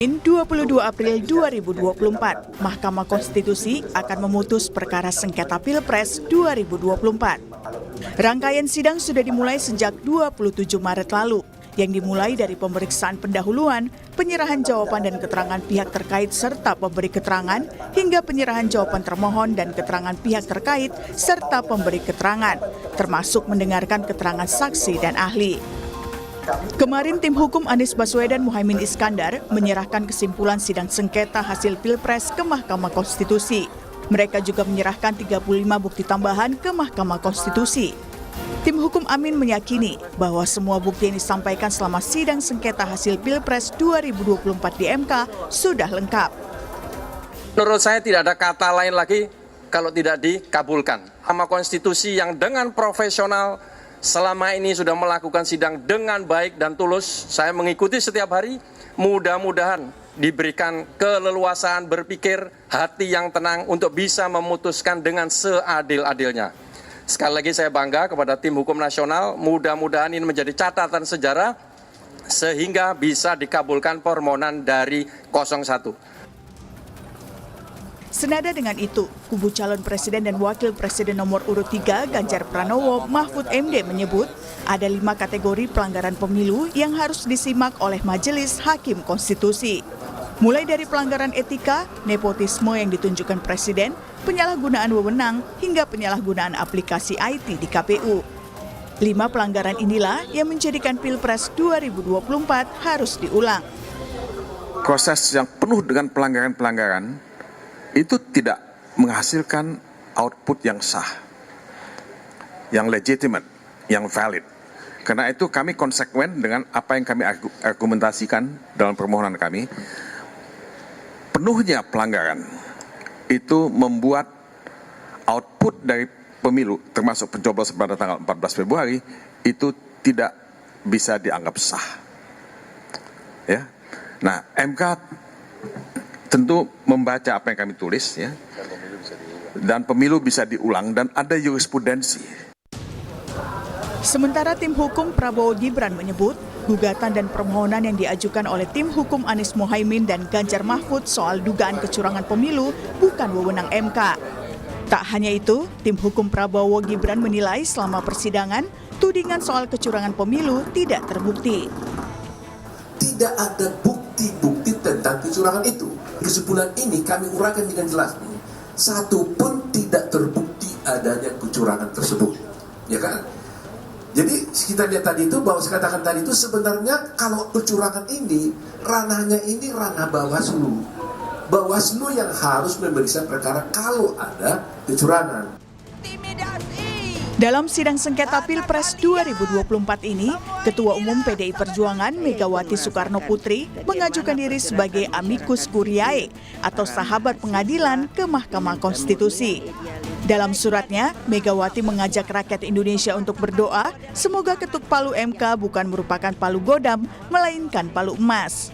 22 April 2024, Mahkamah Konstitusi akan memutus perkara sengketa Pilpres 2024. Rangkaian sidang sudah dimulai sejak 27 Maret lalu, yang dimulai dari pemeriksaan pendahuluan, penyerahan jawaban dan keterangan pihak terkait serta pemberi keterangan, hingga penyerahan jawaban termohon dan keterangan pihak terkait serta pemberi keterangan, termasuk mendengarkan keterangan saksi dan ahli. Kemarin tim hukum Anies Baswedan Muhaimin Iskandar menyerahkan kesimpulan sidang sengketa hasil Pilpres ke Mahkamah Konstitusi. Mereka juga menyerahkan 35 bukti tambahan ke Mahkamah Konstitusi. Tim hukum Amin meyakini bahwa semua bukti yang disampaikan selama sidang sengketa hasil Pilpres 2024 di MK sudah lengkap. Menurut saya tidak ada kata lain lagi kalau tidak dikabulkan. Mahkamah Konstitusi yang dengan profesional selama ini sudah melakukan sidang dengan baik dan tulus, saya mengikuti setiap hari, mudah-mudahan diberikan keleluasaan berpikir, hati yang tenang untuk bisa memutuskan dengan seadil-adilnya. Sekali lagi saya bangga kepada tim hukum nasional, mudah-mudahan ini menjadi catatan sejarah sehingga bisa dikabulkan permohonan dari 01. Senada dengan itu, kubu calon presiden dan wakil presiden nomor urut 3 Ganjar Pranowo Mahfud MD menyebut ada 5 kategori pelanggaran pemilu yang harus disimak oleh Majelis Hakim Konstitusi. Mulai dari pelanggaran etika, nepotisme yang ditunjukkan presiden, penyalahgunaan wewenang, hingga penyalahgunaan aplikasi IT di KPU. 5 pelanggaran inilah yang menjadikan Pilpres 2024 harus diulang. Proses yang penuh dengan pelanggaran-pelanggaran itu tidak menghasilkan output yang sah, yang legitimate, yang valid. Karena itu kami konsekuen dengan apa yang kami argumentasikan dalam permohonan kami. Penuhnya pelanggaran itu membuat output dari pemilu, termasuk pencoblosan pada tanggal 14 Februari, itu tidak bisa dianggap sah. Ya. Nah, MK tentu membaca apa yang kami tulis, ya, dan pemilu bisa diulang dan ada jurisprudensi. Sementara tim hukum Prabowo Gibran menyebut gugatan dan permohonan yang diajukan oleh tim hukum Anies Muhaimin dan Ganjar Mahfud soal dugaan kecurangan pemilu bukan wewenang MK. Tak hanya itu, tim hukum Prabowo Gibran menilai selama persidangan tudingan soal kecurangan pemilu tidak terbukti. Tidak ada bukti-bukti tentang kecurangan itu. Kesimpulan ini kami uraikan dengan jelas. Satu pun tidak terbukti adanya kecurangan tersebut. Ya kan? Jadi kita lihat tadi itu, bahwa saya katakan tadi itu sebenarnya kalau kecurangan ini, ranahnya ini ranah Bawaslu. Bawaslu yang harus memeriksa perkara kalau ada kecurangan. Dalam sidang sengketa Pilpres 2024 ini, Ketua Umum PDI Perjuangan Megawati Soekarno Putri mengajukan diri sebagai amicus curiae atau sahabat pengadilan ke Mahkamah Konstitusi. Dalam suratnya, Megawati mengajak rakyat Indonesia untuk berdoa semoga ketuk palu MK bukan merupakan palu godam, melainkan palu emas.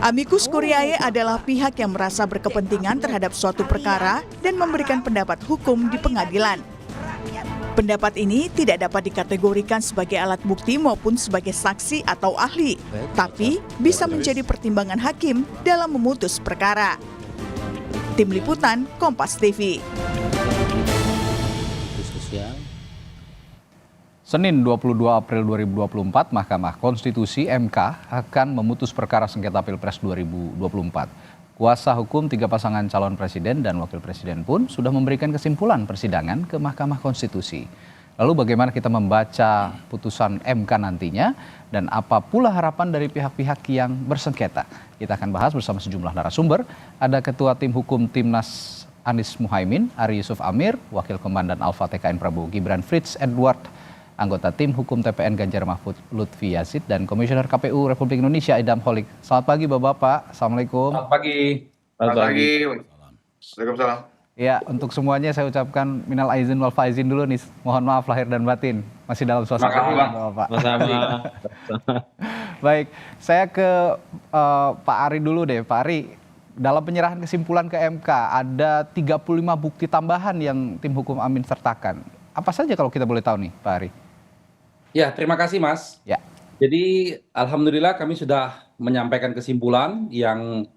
Amicus curiae adalah pihak yang merasa berkepentingan terhadap suatu perkara dan memberikan pendapat hukum di pengadilan. Pendapat ini tidak dapat dikategorikan sebagai alat bukti maupun sebagai saksi atau ahli, tapi bisa menjadi pertimbangan hakim dalam memutus perkara. Tim Liputan, Kompas TV. Senin 22 April 2024, Mahkamah Konstitusi (MK) akan memutus perkara sengketa Pilpres 2024. Kuasa hukum 3 pasangan calon presiden dan wakil presiden pun sudah memberikan kesimpulan persidangan ke Mahkamah Konstitusi. Lalu bagaimana kita membaca putusan MK nantinya dan apa pula harapan dari pihak-pihak yang bersengketa? Kita akan bahas bersama sejumlah narasumber. Ada Ketua Tim Hukum Timnas Anies Muhaimin, Ari Yusuf Amir, Wakil Komandan Alfa TKN Prabowo Gibran Fritz Edward, anggota Tim Hukum TPN Ganjar Mahfud Lutfi Yazid, dan Komisioner KPU Republik Indonesia Idam Holik. Selamat pagi Bapak-Bapak, Assalamualaikum. Selamat pagi. Selamat pagi. Waalaikumsalam. Ya, untuk semuanya saya ucapkan minal aizin wal faizin dulu nih. Mohon maaf lahir dan batin. Masih dalam suasana Bapak. Baik, saya ke Pak Ari dulu deh. Pak Ari, dalam penyerahan kesimpulan ke MK ada 35 bukti tambahan yang tim hukum Amin sertakan. Apa saja kalau kita boleh tahu nih, Pak Ari? Ya, terima kasih Mas. Ya. Jadi alhamdulillah kami sudah menyampaikan kesimpulan yang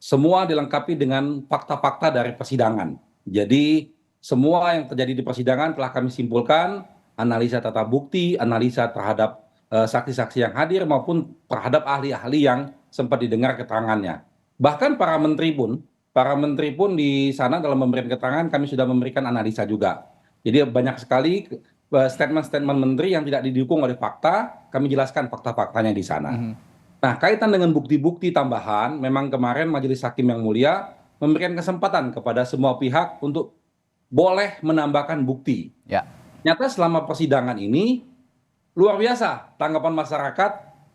semua dilengkapi dengan fakta-fakta dari persidangan. Jadi semua yang terjadi di persidangan telah kami simpulkan, analisa tata bukti, analisa terhadap saksi-saksi yang hadir maupun terhadap ahli-ahli yang sempat didengar keterangannya. Bahkan para menteri pun di sana dalam memberikan keterangan kami sudah memberikan analisa juga. Jadi banyak sekali statement-statement menteri yang tidak didukung oleh fakta, kami jelaskan fakta-faktanya di sana. Nah, kaitan dengan bukti-bukti tambahan, memang kemarin Majelis Hakim yang Mulia memberikan kesempatan kepada semua pihak untuk boleh menambahkan bukti. Ya. Nyata selama persidangan ini luar biasa tanggapan masyarakat,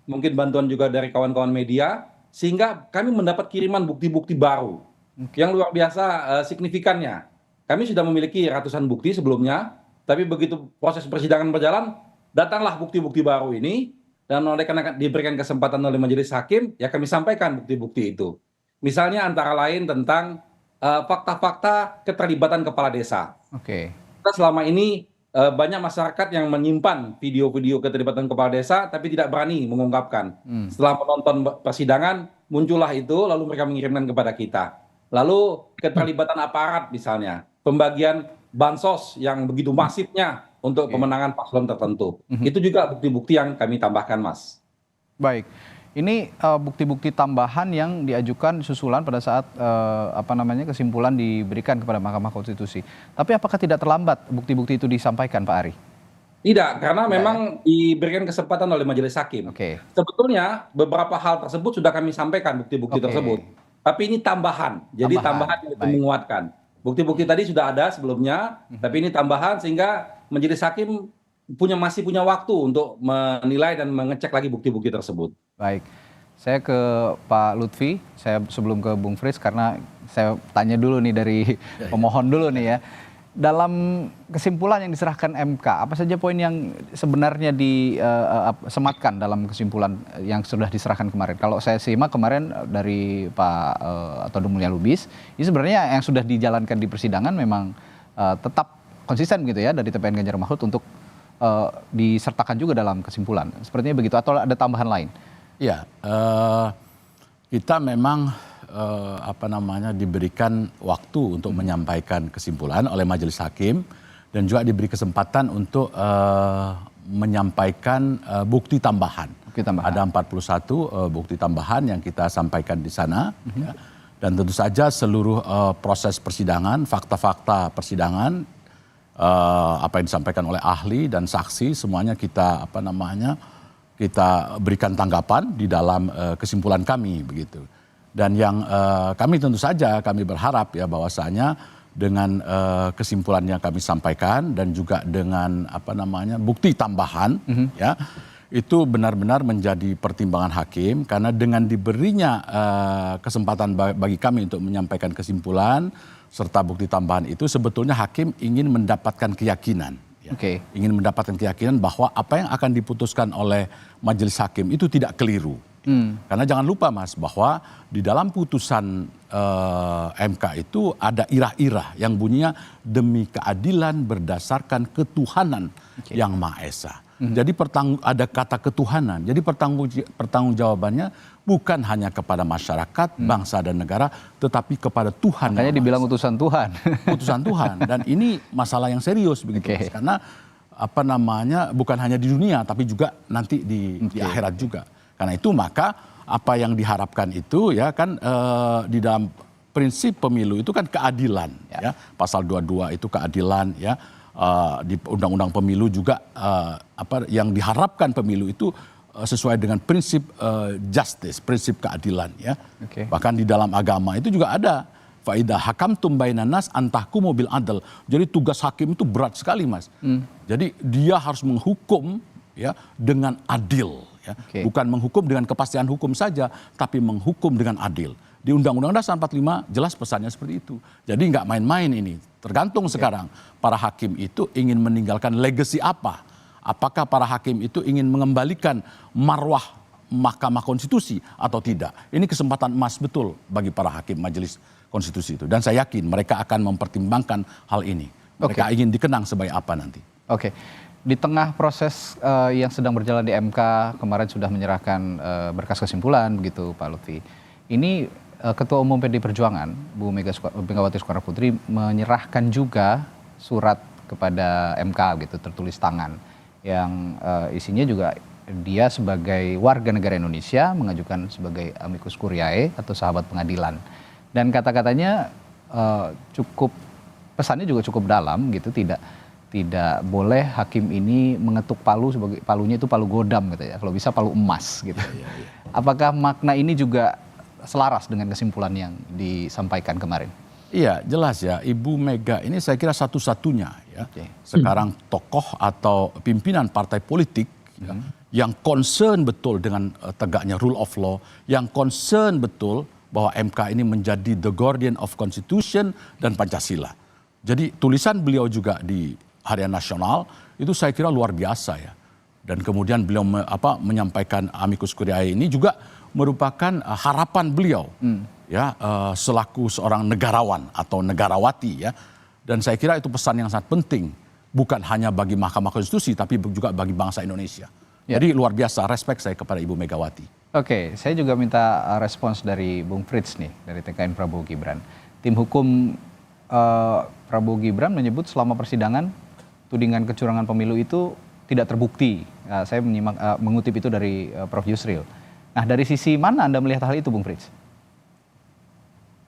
mungkin bantuan juga dari kawan-kawan media, sehingga kami mendapat kiriman bukti-bukti baru yang luar biasa signifikannya. Kami sudah memiliki ratusan bukti sebelumnya, tapi begitu proses persidangan berjalan, datanglah bukti-bukti baru ini, dan oleh karena diberikan kesempatan oleh Majelis Hakim, ya kami sampaikan bukti-bukti itu. Misalnya antara lain tentang fakta-fakta keterlibatan kepala desa. Oke. Kita selama ini banyak masyarakat yang menyimpan video-video keterlibatan kepala desa, tapi tidak berani mengungkapkan. Setelah menonton persidangan, muncullah itu, lalu mereka mengirimkan kepada kita. Lalu keterlibatan aparat misalnya, pembagian bansos yang begitu masifnya untuk pemenangan paslon tertentu. Itu juga bukti-bukti yang kami tambahkan, Mas. Baik, ini bukti-bukti tambahan yang diajukan susulan pada saat kesimpulan diberikan kepada Mahkamah Konstitusi. Tapi apakah tidak terlambat bukti-bukti itu disampaikan, Pak Ari? Tidak, karena memang diberikan kesempatan oleh Majelis Hakim. Sebetulnya beberapa hal tersebut sudah kami sampaikan bukti-bukti tersebut. Tapi ini tambahan, jadi tambahan yang menguatkan. Bukti-bukti tadi sudah ada sebelumnya, tapi ini tambahan sehingga Majelis Hakim masih punya waktu untuk menilai dan mengecek lagi bukti-bukti tersebut. Baik, saya ke Pak Lutfi, saya sebelum ke Bung Frits karena saya tanya dulu nih dari pemohon dulu nih ya. Dalam kesimpulan yang diserahkan MK, apa saja poin yang sebenarnya disematkan dalam kesimpulan yang sudah diserahkan kemarin? Kalau saya simak kemarin dari Pak Todung Mulya Lubis, ini sebenarnya yang sudah dijalankan di persidangan memang tetap konsisten gitu ya dari TPN Ganjar Mahfud untuk disertakan juga dalam kesimpulan. Sepertinya begitu atau ada tambahan lain? Ya, kita memang diberikan waktu untuk menyampaikan kesimpulan oleh Majelis Hakim dan juga diberi kesempatan untuk menyampaikan bukti tambahan. Ada 41 bukti tambahan yang kita sampaikan di sana. Ya. Dan tentu saja seluruh proses persidangan, fakta-fakta persidangan, apa yang disampaikan oleh ahli dan saksi semuanya kita kita berikan tanggapan di dalam kesimpulan kami begitu. Dan yang kami tentu saja kami berharap ya bahwasanya dengan kesimpulan yang kami sampaikan dan juga dengan bukti tambahan ya itu benar-benar menjadi pertimbangan hakim karena dengan diberinya kesempatan bagi kami untuk menyampaikan kesimpulan serta bukti tambahan itu sebetulnya hakim ingin mendapatkan keyakinan. Ya. Ingin mendapatkan keyakinan bahwa apa yang akan diputuskan oleh majelis hakim itu tidak keliru. Karena jangan lupa Mas bahwa di dalam putusan MK itu ada irah-irah yang bunyinya demi keadilan berdasarkan ketuhanan yang Maha Esa. Jadi ada kata ketuhanan. Jadi pertanggungjawabannya bukan hanya kepada masyarakat, bangsa dan negara, tetapi kepada Tuhan. Makanya dibilang utusan Tuhan. Utusan Tuhan. Dan ini masalah yang serius begitu Mas. Karena bukan hanya di dunia tapi juga nanti di akhirat juga. Karena itu maka apa yang diharapkan itu ya kan di dalam prinsip pemilu itu kan keadilan ya. Pasal 22 itu keadilan ya. Di undang-undang pemilu juga yang diharapkan pemilu itu sesuai dengan prinsip justice, prinsip keadilan ya. Bahkan di dalam agama itu juga ada faidah hakamtum bainan nas antahkumu bil adl. Jadi tugas hakim itu berat sekali Mas. Jadi dia harus menghukum ya dengan adil. Ya. Bukan menghukum dengan kepastian hukum saja, tapi menghukum dengan adil. Di Undang-Undang Dasar 45 jelas pesannya seperti itu. Jadi nggak main-main ini. Tergantung sekarang para hakim itu ingin meninggalkan legacy apa. Apakah para hakim itu ingin mengembalikan marwah Mahkamah Konstitusi atau tidak. Ini kesempatan emas betul bagi para hakim Majelis Konstitusi itu. Dan saya yakin mereka akan mempertimbangkan hal ini. Mereka ingin dikenang sebagai apa nanti. Di tengah proses yang sedang berjalan di MK, kemarin sudah menyerahkan berkas kesimpulan begitu Pak Lutfi. Ini Ketua Umum PD Perjuangan, Bu Megawati Soekarno Putri menyerahkan juga surat kepada MK gitu, tertulis tangan. Yang isinya juga dia sebagai warga negara Indonesia mengajukan sebagai amicus curiae atau sahabat pengadilan. Dan kata-katanya pesannya juga cukup dalam gitu, tidak boleh hakim ini mengetuk palu, sebagai palunya itu palu godam gitu ya, kalau bisa palu emas gitu. Apakah makna ini juga selaras dengan kesimpulan yang disampaikan kemarin? Iya, jelas ya. Ibu Mega ini saya kira satu-satunya ya. Sekarang tokoh atau pimpinan partai politik ya, yang concern betul dengan tegaknya rule of law, yang concern betul bahwa MK ini menjadi the guardian of constitution dan Pancasila. Jadi tulisan beliau juga di Harian Nasional itu saya kira luar biasa ya. Dan kemudian beliau menyampaikan amicus curiae ini juga merupakan harapan beliau ya selaku seorang negarawan atau negarawati ya. Dan saya kira itu pesan yang sangat penting, bukan hanya bagi Mahkamah Konstitusi tapi juga bagi bangsa Indonesia. Ya. Jadi luar biasa respect saya kepada Ibu Megawati. Oke, saya juga minta respons dari Bung Frits nih, dari TKN Prabowo Gibran. Tim hukum Prabowo Gibran menyebut selama persidangan tudingan kecurangan pemilu itu tidak terbukti. Saya mengutip itu dari Prof. Yusril. Nah, dari sisi mana Anda melihat hal itu, Bung Frits?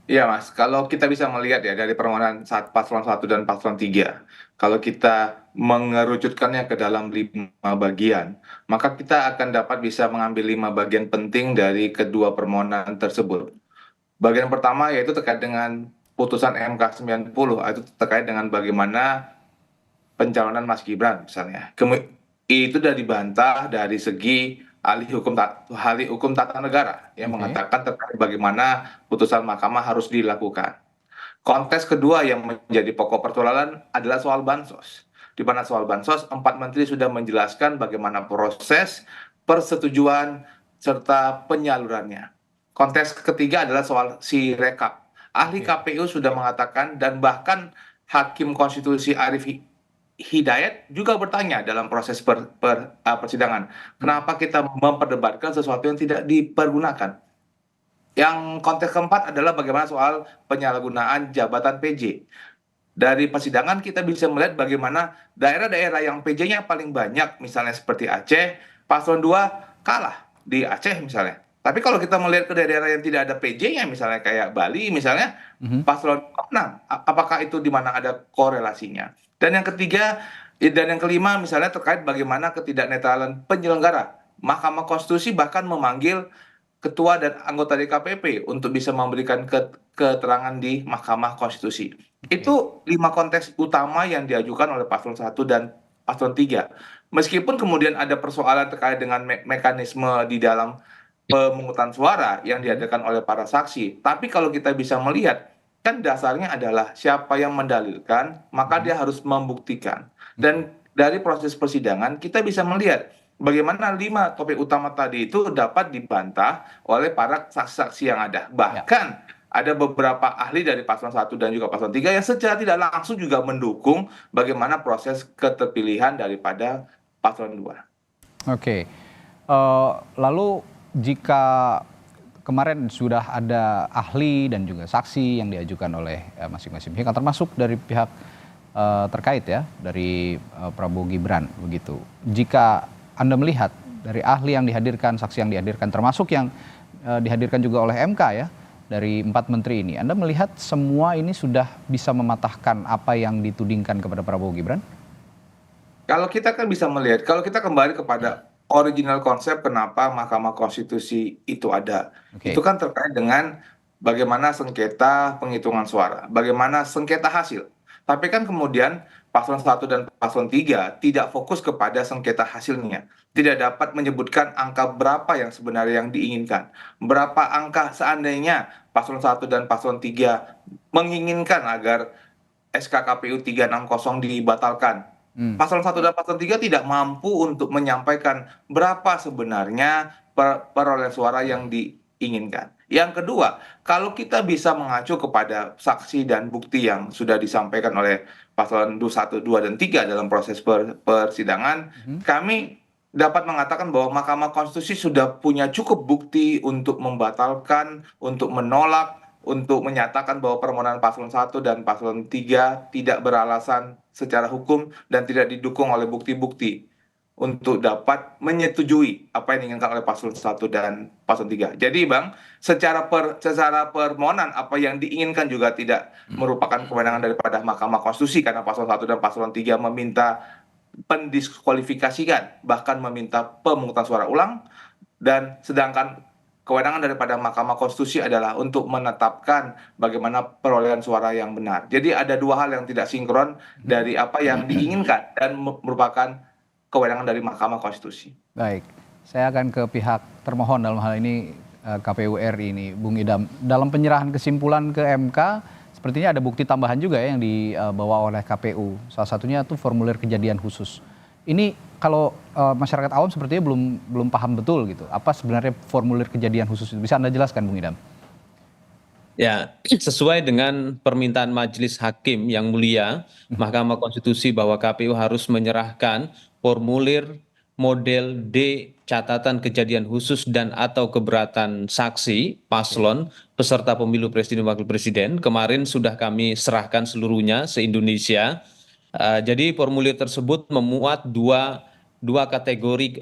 Iya Mas, kalau kita bisa melihat ya dari permohonan paslon 1 dan paslon 3, kalau kita mengerucutkannya ke dalam 5 bagian, maka kita akan dapat bisa mengambil 5 bagian penting dari kedua permohonan tersebut. Bagian pertama yaitu terkait dengan putusan MK 90, itu terkait dengan bagaimana pencalonan Mas Gibran misalnya. Itu sudah dibantah dari segi ahli hukum tata negara yang mengatakan terkait bagaimana putusan mahkamah harus dilakukan. Konteks kedua yang menjadi pokok persoalan adalah soal bansos. Di mana soal bansos, 4 menteri sudah menjelaskan bagaimana proses persetujuan serta penyalurannya. Konteks ketiga adalah soal Sirekap. Ahli KPU sudah mengatakan dan bahkan Hakim Konstitusi Arief Hidayat juga bertanya dalam proses persidangan, kenapa kita memperdebatkan sesuatu yang tidak dipergunakan. Yang konteks keempat adalah bagaimana soal penyalahgunaan jabatan PJ. Dari persidangan kita bisa melihat bagaimana daerah-daerah yang PJ-nya paling banyak, misalnya seperti Aceh, paslon 2 kalah di Aceh misalnya. Tapi kalau kita melihat ke daerah yang tidak ada PJ-nya, misalnya kayak Bali misalnya, paslon 6, apakah itu di mana ada korelasinya? Dan yang ketiga dan yang kelima misalnya terkait bagaimana ketidaknetralan penyelenggara. Mahkamah Konstitusi bahkan memanggil ketua dan anggota DKPP untuk bisa memberikan keterangan di Mahkamah Konstitusi. Itu 5 konteks utama yang diajukan oleh paslon 1 dan paslon 3. Meskipun kemudian ada persoalan terkait dengan mekanisme di dalam pemungutan suara yang diadakan oleh para saksi. Tapi kalau kita bisa melihat, kan dasarnya adalah siapa yang mendalilkan, maka dia harus membuktikan. Dan dari proses persidangan, kita bisa melihat bagaimana 5 topik utama tadi itu dapat dibantah oleh para saksi-saksi yang ada. Bahkan ada beberapa ahli dari paslon 1 dan juga paslon 3 yang secara tidak langsung juga mendukung bagaimana proses keterpilihan daripada paslon 2. Oke, lalu jika kemarin sudah ada ahli dan juga saksi yang diajukan oleh masing-masing pihak, termasuk dari pihak terkait ya, dari Prabowo Gibran begitu. Jika Anda melihat dari ahli yang dihadirkan, saksi yang dihadirkan, termasuk yang dihadirkan juga oleh MK ya, dari 4 menteri ini, Anda melihat semua ini sudah bisa mematahkan apa yang ditudingkan kepada Prabowo Gibran? Kalau kita kan bisa melihat, kalau kita kembali kepada original konsep kenapa Mahkamah Konstitusi itu ada. Itu kan terkait dengan bagaimana sengketa penghitungan suara, bagaimana sengketa hasil. Tapi kan kemudian paslon 1 dan paslon 3 tidak fokus kepada sengketa hasilnya. Tidak dapat menyebutkan angka berapa yang sebenarnya yang diinginkan. Berapa angka seandainya paslon 1 dan paslon 3 menginginkan agar SK KPU 360 dibatalkan. Paslon 1 dan paslon 3 tidak mampu untuk menyampaikan berapa sebenarnya perolehan suara yang diinginkan. Yang kedua, kalau kita bisa mengacu kepada saksi dan bukti yang sudah disampaikan oleh paslon 1, 2, dan 3 dalam proses persidangan, kami dapat mengatakan bahwa Mahkamah Konstitusi sudah punya cukup bukti untuk membatalkan, untuk menolak, untuk menyatakan bahwa permohonan paslon 1 dan paslon 3 tidak beralasan secara hukum dan tidak didukung oleh bukti-bukti untuk dapat menyetujui apa yang diinginkan oleh paslon 1 dan paslon 3. Jadi Bang, secara permohonan apa yang diinginkan juga tidak merupakan kewenangan daripada Mahkamah Konstitusi karena paslon 1 dan paslon 3 meminta pendiskualifikasikan, bahkan meminta pemungutan suara ulang, dan sedangkan kewenangan daripada Mahkamah Konstitusi adalah untuk menetapkan bagaimana perolehan suara yang benar. Jadi ada dua hal yang tidak sinkron dari apa yang diinginkan dan merupakan kewenangan dari Mahkamah Konstitusi. Baik, saya akan ke pihak termohon dalam hal ini KPU RI ini, Bung Idam. Dalam penyerahan kesimpulan ke MK, sepertinya ada bukti tambahan juga ya yang dibawa oleh KPU. Salah satunya itu formulir kejadian khusus. Ini kalau masyarakat awam sepertinya belum paham betul gitu. Apa sebenarnya formulir kejadian khusus itu? Bisa Anda jelaskan, Bung Idam? Ya, sesuai dengan permintaan Majelis Hakim yang mulia, Mahkamah Konstitusi bahwa KPU harus menyerahkan formulir model D catatan kejadian khusus dan atau keberatan saksi paslon peserta pemilu presiden dan wakil presiden. Kemarin sudah kami serahkan seluruhnya se-Indonesia. Jadi formulir tersebut memuat dua kategori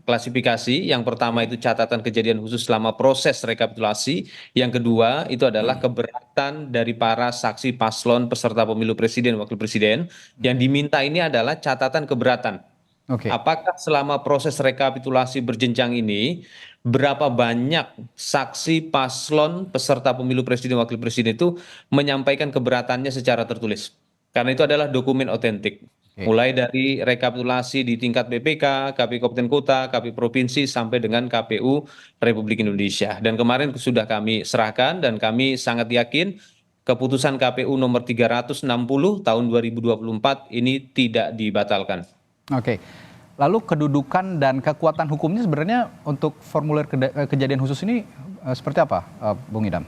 klasifikasi. Yang pertama itu catatan kejadian khusus selama proses rekapitulasi. Yang kedua itu adalah keberatan dari para saksi paslon peserta pemilu presiden dan wakil presiden. Yang diminta ini adalah catatan keberatan. Apakah selama proses rekapitulasi berjenjang ini berapa banyak saksi paslon peserta pemilu presiden dan wakil presiden itu menyampaikan keberatannya secara tertulis? Karena itu adalah dokumen otentik. Mulai dari rekapitulasi di tingkat BPK, KPU Kabupaten Kota, KPU Provinsi, sampai dengan KPU Republik Indonesia. Dan kemarin sudah kami serahkan dan kami sangat yakin keputusan KPU nomor 360 tahun 2024 ini tidak dibatalkan. Oke, lalu kedudukan dan kekuatan hukumnya sebenarnya untuk formulir kejadian khusus ini seperti apa, Bung Idam?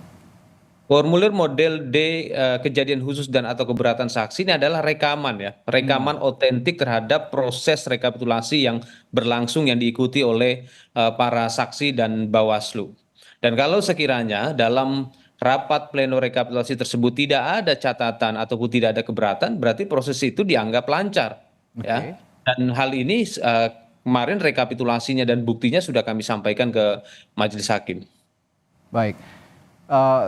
Formulir model D kejadian khusus dan atau keberatan saksi ini adalah rekaman ya, rekaman otentik terhadap proses rekapitulasi yang berlangsung yang diikuti oleh para saksi dan Bawaslu. Dan kalau sekiranya dalam rapat pleno rekapitulasi tersebut tidak ada catatan ataupun tidak ada keberatan, berarti proses itu dianggap lancar. Ya. Dan hal ini kemarin rekapitulasinya dan buktinya sudah kami sampaikan ke Majelis Hakim. Baik.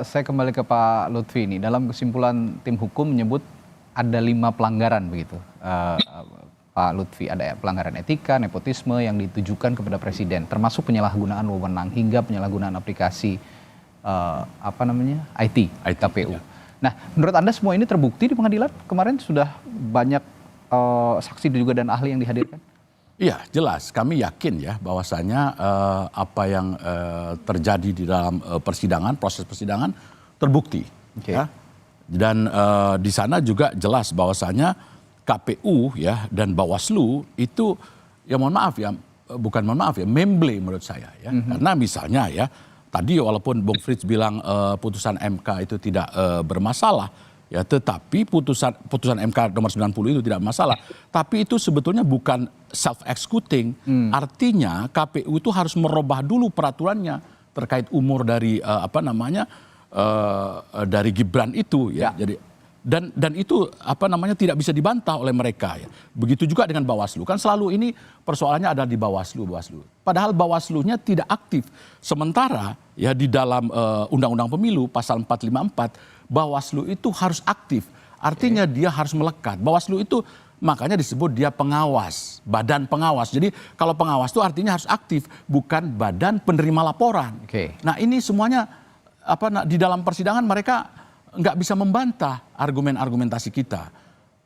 Saya kembali ke Pak Lutfi ini. Dalam kesimpulan tim hukum menyebut ada 5 pelanggaran begitu, Pak Lutfi. Ada pelanggaran etika, nepotisme yang ditujukan kepada presiden, termasuk penyalahgunaan wewenang hingga penyalahgunaan aplikasi IT KPU. Nah, menurut Anda semua ini terbukti di pengadilan? Kemarin sudah banyak saksi juga dan ahli yang dihadirkan? Iya, jelas. Kami yakin ya bahwasanya apa yang terjadi di dalam persidangan, proses persidangan terbukti. Ya. Dan di sana juga jelas bahwasanya KPU ya dan Bawaslu itu ya mohon maaf ya, bukan mohon maaf ya, memble menurut saya ya. Karena misalnya ya, tadi walaupun Bung Frits bilang putusan MK itu tidak bermasalah, ya, tetapi putusan MK nomor 90 itu tidak masalah. Tapi itu sebetulnya bukan self-executing. Artinya KPU itu harus merubah dulu peraturannya terkait umur dari dari Gibran itu ya. Jadi dan itu tidak bisa dibantah oleh mereka ya. Begitu juga dengan Bawaslu. Kan selalu ini persoalannya ada di Bawaslu. Padahal Bawaslunya tidak aktif. Sementara ya di dalam Undang-Undang Pemilu pasal 454 Bawaslu itu harus aktif, artinya dia harus melekat. Bawaslu itu makanya disebut dia pengawas, badan pengawas. Jadi kalau pengawas itu artinya harus aktif, bukan badan penerima laporan. Nah ini semuanya di dalam persidangan mereka nggak bisa membantah argumentasi kita.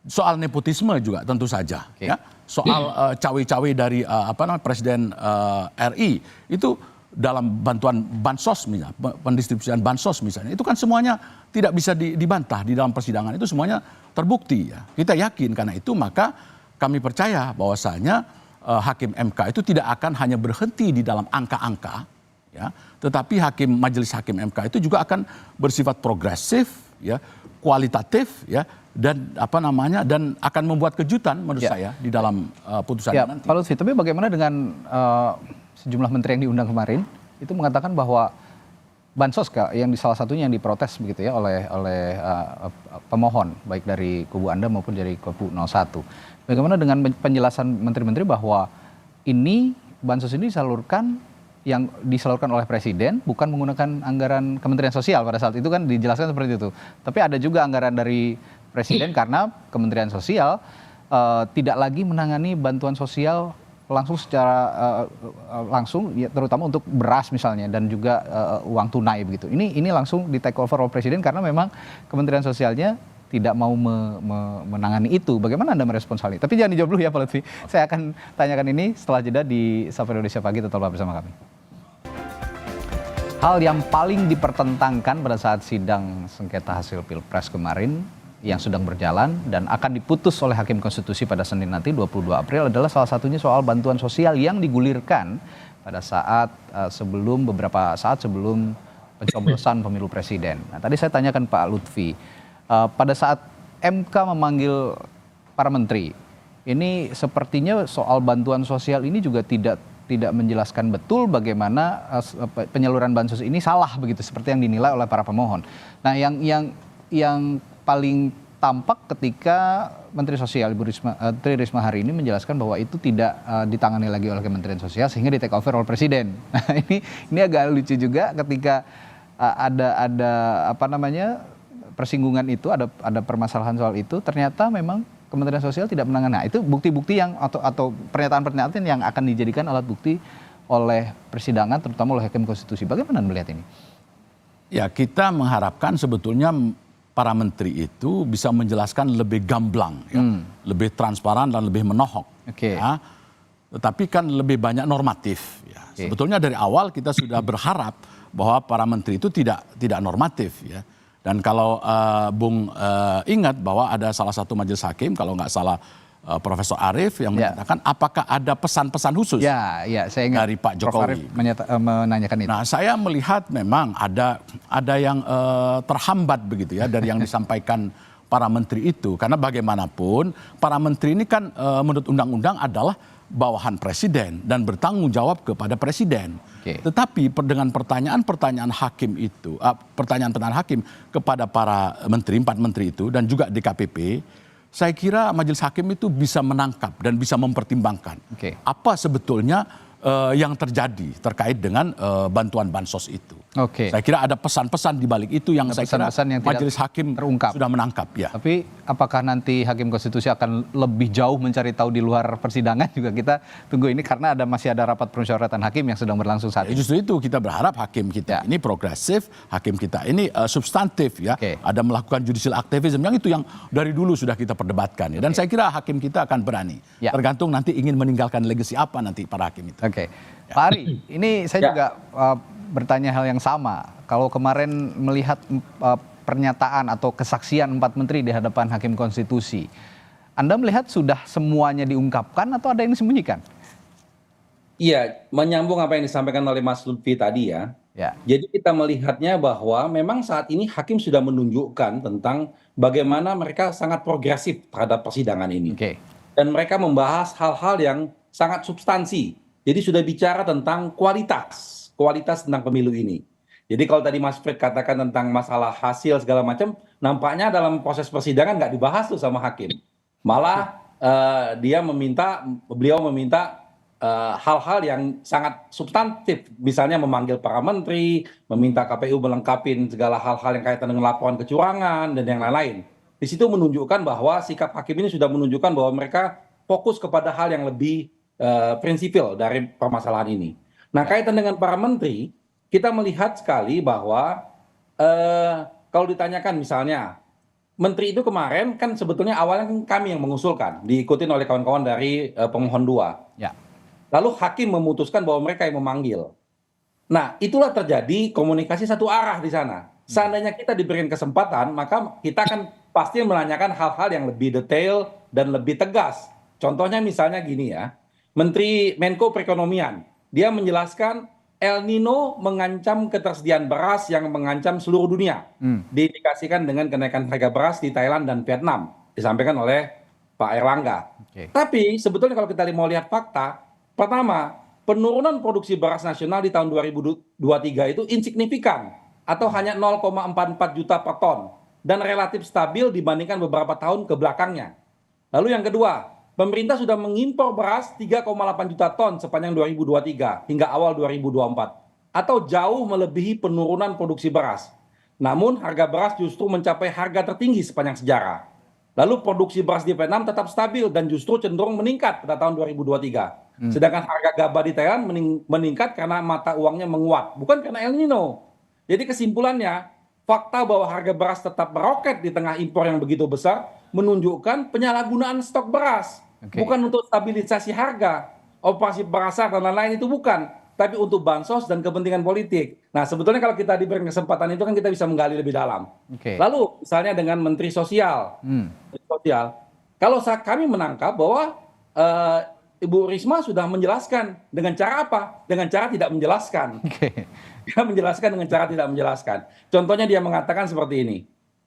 Soal nepotisme juga tentu saja, ya. Soal cawe-cawe dari Presiden RI itu. Dalam bantuan bansos misalnya, pendistribusian bansos misalnya, itu kan semuanya tidak bisa dibantah di dalam persidangan, itu semuanya terbukti ya. Kita yakin karena itu maka kami percaya bahwasanya Hakim MK itu tidak akan hanya berhenti di dalam angka-angka ya. Tetapi majelis hakim MK itu juga akan bersifat progresif, ya, kualitatif, ya, dan dan akan membuat kejutan menurut saya di dalam putusannya nanti. Pak Lutfi, tapi bagaimana dengan sejumlah menteri yang diundang kemarin itu mengatakan bahwa bansos yang salah satunya yang diprotes begitu ya oleh pemohon baik dari kubu Anda maupun dari kubu 01. Bagaimana dengan penjelasan menteri-menteri bahwa ini bansos ini disalurkan oleh presiden bukan menggunakan anggaran Kementerian Sosial pada saat itu kan dijelaskan seperti itu. Tapi ada juga anggaran dari presiden karena Kementerian Sosial tidak lagi menangani bantuan sosial langsung secara langsung ya, terutama untuk beras misalnya dan juga uang tunai begitu. Ini langsung di take over oleh presiden karena memang Kementerian Sosialnya tidak mau menangani itu. Bagaimana Anda merespons hal ini? Tapi jangan dijawab dulu ya Pak Lutfi. Saya akan tanyakan ini setelah jeda di Sapa Indonesia Pagi, tetaplah bersama kami. Hal yang paling dipertentangkan pada saat sidang sengketa hasil Pilpres kemarin yang sedang berjalan dan akan diputus oleh Hakim Konstitusi pada Senin nanti 22 April adalah salah satunya soal bantuan sosial yang digulirkan pada saat beberapa saat sebelum pencoblosan pemilu presiden. Nah, tadi saya tanyakan Pak Lutfi, pada saat MK memanggil para menteri, ini sepertinya soal bantuan sosial ini juga tidak menjelaskan betul bagaimana penyaluran bansos ini salah begitu seperti yang dinilai oleh para pemohon. Nah, yang paling tampak ketika Menteri Sosial Tri Risma hari ini menjelaskan bahwa itu tidak ditangani lagi oleh Kementerian Sosial sehingga di take over oleh Presiden. Nah, ini agak lucu juga ketika ada persinggungan itu, ada permasalahan soal itu, ternyata memang Kementerian Sosial tidak menangani. Nah, itu bukti-bukti yang atau pernyataan-pernyataan yang akan dijadikan alat bukti oleh persidangan terutama oleh Hakim Konstitusi. Bagaimana melihat ini? Ya, kita mengharapkan sebetulnya para menteri itu bisa menjelaskan lebih gamblang, ya, lebih transparan dan lebih menohok. Ya. Tetapi kan lebih banyak normatif. Ya. Sebetulnya dari awal kita sudah berharap bahwa para menteri itu tidak normatif. Ya. Dan kalau Bung ingat bahwa ada salah satu majelis hakim, kalau nggak salah Profesor Arief yang menyatakan apakah ada pesan-pesan khusus saya ingat dari Pak Jokowi. Prof. Arief menanyakan itu. Nah, saya melihat memang ada yang terhambat begitu ya dari yang disampaikan para menteri itu, karena bagaimanapun para menteri ini kan menurut undang-undang adalah bawahan presiden dan bertanggung jawab kepada presiden. Tetapi dengan pertanyaan-pertanyaan hakim itu, pertanyaan-pertanyaan hakim kepada para menteri, 4 menteri itu dan juga DKPP, saya kira majelis hakim itu bisa menangkap dan bisa mempertimbangkan apa sebetulnya yang terjadi terkait dengan bantuan bansos itu. Saya kira ada pesan-pesan di balik itu yang saya kira majelis hakim terungkap, sudah menangkap. Ya. Tapi apakah nanti Hakim Konstitusi akan lebih jauh mencari tahu di luar persidangan juga kita tunggu ini karena masih ada rapat permusyawaratan hakim yang sedang berlangsung saat ini. Justru itu kita berharap hakim kita ini progresif, hakim kita ini substantif ya. Ada melakukan judicial activism yang dari dulu sudah kita perdebatkan. Ya. Dan saya kira hakim kita akan berani. Tergantung nanti ingin meninggalkan legasi apa nanti para hakim itu. Pak Ari, ini saya juga bertanya hal yang sama. Kalau kemarin melihat pernyataan atau kesaksian 4 menteri di hadapan Hakim Konstitusi, Anda melihat sudah semuanya diungkapkan atau ada yang disembunyikan? Iya, menyambung apa yang disampaikan oleh Mas Lutfi tadi ya. Jadi kita melihatnya bahwa memang saat ini hakim sudah menunjukkan tentang bagaimana mereka sangat progresif terhadap persidangan ini. Dan mereka membahas hal-hal yang sangat substansi. Jadi sudah bicara tentang kualitas tentang pemilu ini. Jadi kalau tadi Mas Fred katakan tentang masalah hasil segala macam, nampaknya dalam proses persidangan nggak dibahas tuh sama hakim. Malah beliau meminta hal-hal yang sangat substantif, misalnya memanggil para menteri, meminta KPU melengkapi segala hal-hal yang kaitan dengan laporan kecurangan dan yang lain-lain. Di situ menunjukkan bahwa sikap hakim ini sudah menunjukkan bahwa mereka fokus kepada hal yang lebih prinsipil dari permasalahan ini. Nah, kaitan dengan para menteri, kita melihat sekali bahwa kalau ditanyakan misalnya, menteri itu kemarin kan sebetulnya awalnya kami yang mengusulkan, diikutin oleh kawan-kawan dari pemohon 2. Lalu hakim memutuskan bahwa mereka yang memanggil. Nah, itulah terjadi komunikasi satu arah di sana. Seandainya kita diberikan kesempatan, maka kita akan pasti menanyakan hal-hal yang lebih detail dan lebih tegas. Contohnya misalnya gini ya, Menteri Menko Perekonomian, dia menjelaskan El Nino mengancam ketersediaan beras yang mengancam seluruh dunia. Diindikasikan dengan kenaikan harga beras di Thailand dan Vietnam, disampaikan oleh Pak Erlangga. Tapi sebetulnya kalau kita mau lihat fakta, pertama, penurunan produksi beras nasional di tahun 2023 itu insignifikan atau hanya 0,44 juta per ton dan relatif stabil dibandingkan beberapa tahun ke belakangnya. Lalu yang kedua, pemerintah sudah mengimpor beras 3,8 juta ton sepanjang 2023 hingga awal 2024 atau jauh melebihi penurunan produksi beras. Namun harga beras justru mencapai harga tertinggi sepanjang sejarah. Lalu produksi beras di Vietnam tetap stabil dan justru cenderung meningkat pada tahun 2023. Sedangkan harga gabah di Thailand meningkat karena mata uangnya menguat, bukan karena El Nino. Jadi kesimpulannya, fakta bahwa harga beras tetap meroket di tengah impor yang begitu besar menunjukkan penyalahgunaan stok beras. Bukan untuk stabilisasi harga, operasi pasar dan lain-lain itu bukan, tapi untuk bansos dan kepentingan politik. Nah, sebetulnya kalau kita diberi kesempatan itu kan kita bisa menggali lebih dalam. Lalu misalnya dengan Menteri Sosial, kalau kami menangkap bahwa Ibu Risma sudah menjelaskan dengan cara apa? Dengan cara tidak menjelaskan. Dia menjelaskan dengan cara tidak menjelaskan. Contohnya dia mengatakan seperti ini,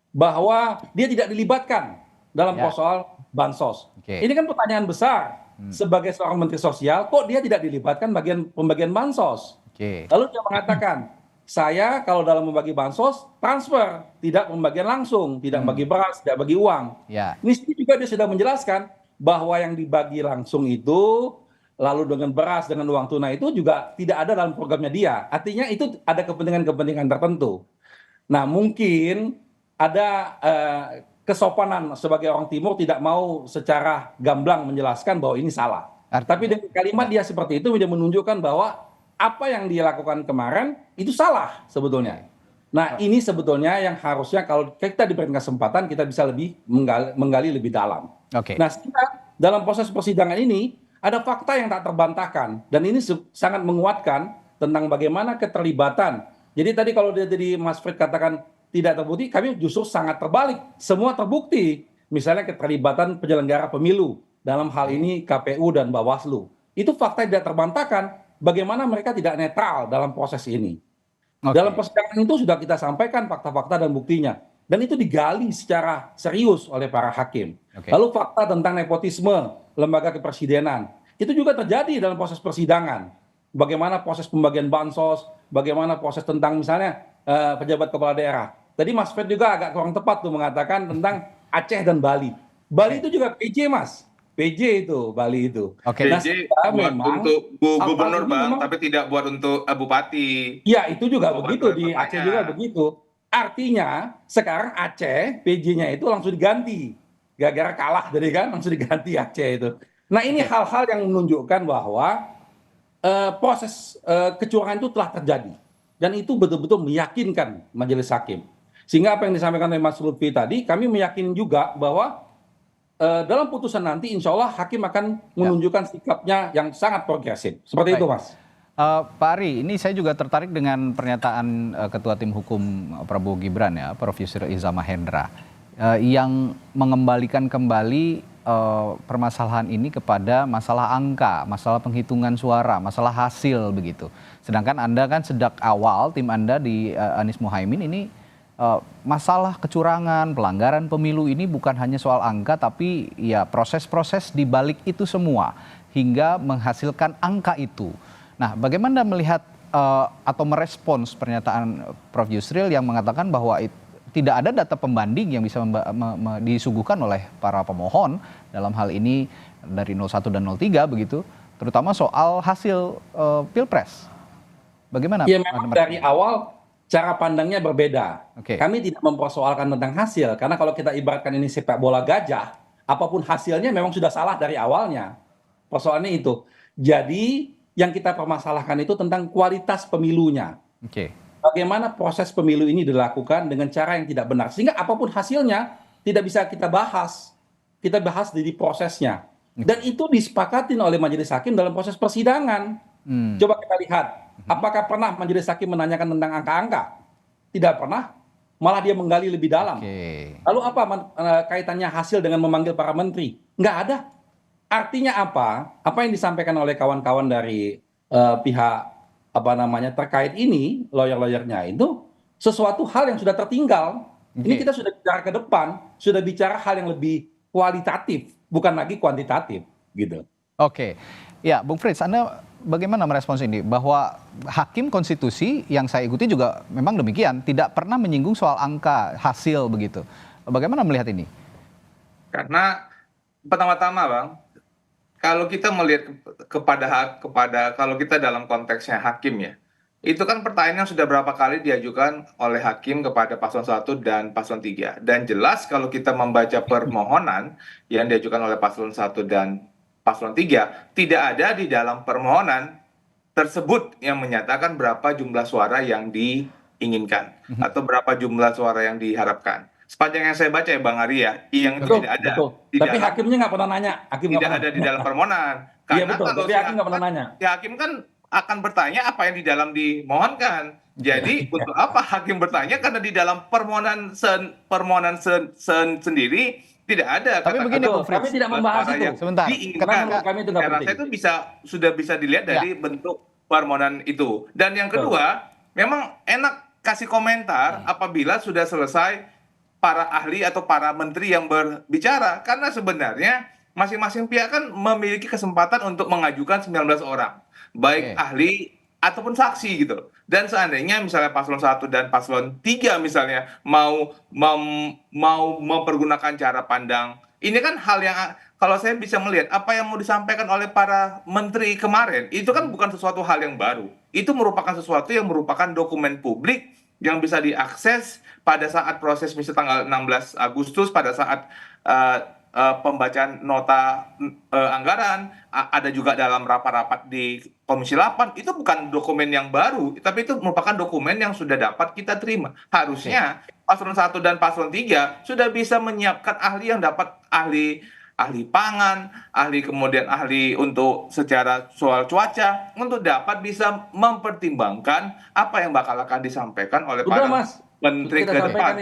bahwa dia tidak dilibatkan dalam soal bansos. Ini kan pertanyaan besar. Sebagai seorang Menteri Sosial, kok dia tidak dilibatkan pembagian bansos? Lalu dia mengatakan, saya kalau dalam membagi bansos, transfer, tidak pembagian langsung, tidak bagi beras, tidak bagi uang. Ini juga dia sudah menjelaskan bahwa yang dibagi langsung itu, lalu dengan beras, dengan uang tunai itu juga tidak ada dalam programnya dia. Artinya itu ada kepentingan-kepentingan tertentu. Nah, mungkin ada kesopanan sebagai orang Timur tidak mau secara gamblang menjelaskan bahwa ini salah. Tapi dengan kalimat dia seperti itu dia menunjukkan bahwa apa yang dia lakukan kemarin itu salah sebetulnya. Nah, ini sebetulnya yang harusnya kalau kita diberi kesempatan kita bisa lebih menggali lebih dalam. Nah, dalam proses persidangan ini ada fakta yang tak terbantahkan dan ini sangat menguatkan tentang bagaimana keterlibatan. Jadi tadi kalau dia jadi Mas Fred katakan tidak terbukti, kami justru sangat terbalik. Semua terbukti. Misalnya keterlibatan penyelenggara pemilu. Dalam hal ini KPU dan Bawaslu. Itu fakta yang tidak terbantahkan. Bagaimana mereka tidak netral dalam proses ini. Dalam persidangan itu sudah kita sampaikan fakta-fakta dan buktinya. Dan itu digali secara serius oleh para hakim. Lalu fakta tentang nepotisme lembaga kepresidenan. Itu juga terjadi dalam proses persidangan. Bagaimana proses pembagian bansos, bagaimana proses tentang misalnya pejabat kepala daerah. Tadi Mas Fred juga agak kurang tepat tuh mengatakan tentang Aceh dan Bali. Bali itu juga PJ, Mas. PJ itu, Bali itu. PJ buat untuk gubernur, Bang, tapi tidak buat untuk bupati. Iya, itu juga begitu. Di Aceh juga begitu. Artinya, sekarang Aceh, PJ-nya itu langsung diganti. Gara-gara kalah tadi kan, langsung diganti Aceh itu. Nah, ini hal-hal yang menunjukkan bahwa proses kecurangan itu telah terjadi. Dan itu betul-betul meyakinkan majelis hakim. Sehingga apa yang disampaikan oleh Mas Lutfi tadi, kami meyakini juga bahwa dalam putusan nanti insya Allah hakim akan menunjukkan sikapnya yang sangat progresif. Seperti itu, Mas. Pak Ari, ini saya juga tertarik dengan pernyataan Ketua Tim Hukum Prabowo Gibran ya, Prof. Yusril Iza Mahendra, yang mengembalikan kembali permasalahan ini kepada masalah angka, masalah penghitungan suara, masalah hasil begitu. Sedangkan Anda kan sejak awal tim Anda di Anies Muhaimin ini masalah kecurangan, pelanggaran pemilu ini bukan hanya soal angka tapi ya proses-proses di balik itu semua hingga menghasilkan angka itu. Nah, bagaimana melihat atau merespons pernyataan Prof. Yusril yang mengatakan bahwa tidak ada data pembanding yang bisa disuguhkan oleh para pemohon dalam hal ini dari 01 dan 03 begitu, terutama soal hasil Pilpres. Bagaimana? Ya memang dari awal cara pandangnya berbeda. Kami tidak mempersoalkan tentang hasil, karena kalau kita ibaratkan ini sepak bola gajah, apapun hasilnya memang sudah salah dari awalnya. Persoalannya itu. Jadi yang kita permasalahkan itu tentang kualitas pemilunya. Bagaimana proses pemilu ini dilakukan dengan cara yang tidak benar. Sehingga apapun hasilnya tidak bisa kita bahas. Kita bahas di prosesnya. Dan itu disepakatin oleh majelis hakim dalam proses persidangan. Coba kita lihat. Apakah pernah majelis hakim menanyakan tentang angka-angka? Tidak pernah. Malah dia menggali lebih dalam. Lalu apa kaitannya hasil dengan memanggil para menteri? Nggak ada. Artinya apa? Apa yang disampaikan oleh kawan-kawan dari pihak terkait ini, lawyer-lawyernya itu sesuatu hal yang sudah tertinggal. Ini kita sudah bicara ke depan, sudah bicara hal yang lebih kualitatif, bukan lagi kuantitatif, gitu. Oke, ya Bung Frits, Anda bagaimana merespons ini? Bahwa hakim konstitusi yang saya ikuti juga memang demikian, tidak pernah menyinggung soal angka, hasil begitu. Bagaimana melihat ini? Karena pertama-tama Bang, kalau kita melihat kepada kalau kita dalam konteksnya hakim ya, itu kan pertanyaan yang sudah berapa kali diajukan oleh hakim kepada paslon 1 dan paslon 3. Dan jelas kalau kita membaca permohonan yang diajukan oleh paslon 1 dan paslon 3, tidak ada di dalam permohonan tersebut yang menyatakan berapa jumlah suara yang diinginkan atau berapa jumlah suara yang diharapkan. Sepanjang yang saya baca ya Bang Ari ya, yang itu tidak ada. Tapi hakimnya nggak pernah nanya. Tidak ada di dalam permohonan. Iya betul, tapi hakim nggak pernah nanya. Ya hakim kan akan bertanya apa yang di dalam dimohonkan. Jadi untuk apa hakim bertanya? Karena di dalam permohonan sendiri tidak ada. Tapi begini Bung Frits, kami tidak membahas itu. Sebentar. Karena menurut kami itu nggak penting. Saya itu sudah bisa dilihat dari bentuk permohonan itu. Dan yang kedua, memang enak kasih komentar apabila sudah selesai para ahli atau para menteri yang berbicara. Karena sebenarnya masing-masing pihak kan memiliki kesempatan untuk mengajukan 19 orang. Baik ahli ataupun saksi gitu. Dan seandainya misalnya paslon 1 dan paslon 3 misalnya mau mempergunakan cara pandang, ini kan hal yang kalau saya bisa melihat apa yang mau disampaikan oleh para menteri kemarin, itu kan bukan sesuatu hal yang baru. Itu merupakan sesuatu yang merupakan dokumen publik yang bisa diakses pada saat proses misalnya tanggal 16 Agustus pada saat pembacaan nota anggaran, ada juga dalam rapat-rapat di Komisi 8, itu bukan dokumen yang baru, tapi itu merupakan dokumen yang sudah dapat kita terima. Harusnya paslon 1 dan paslon 3 sudah bisa menyiapkan ahli yang dapat ahli pangan, kemudian ahli untuk secara soal cuaca, untuk dapat bisa mempertimbangkan apa yang bakal akan disampaikan oleh para menteri ke depan.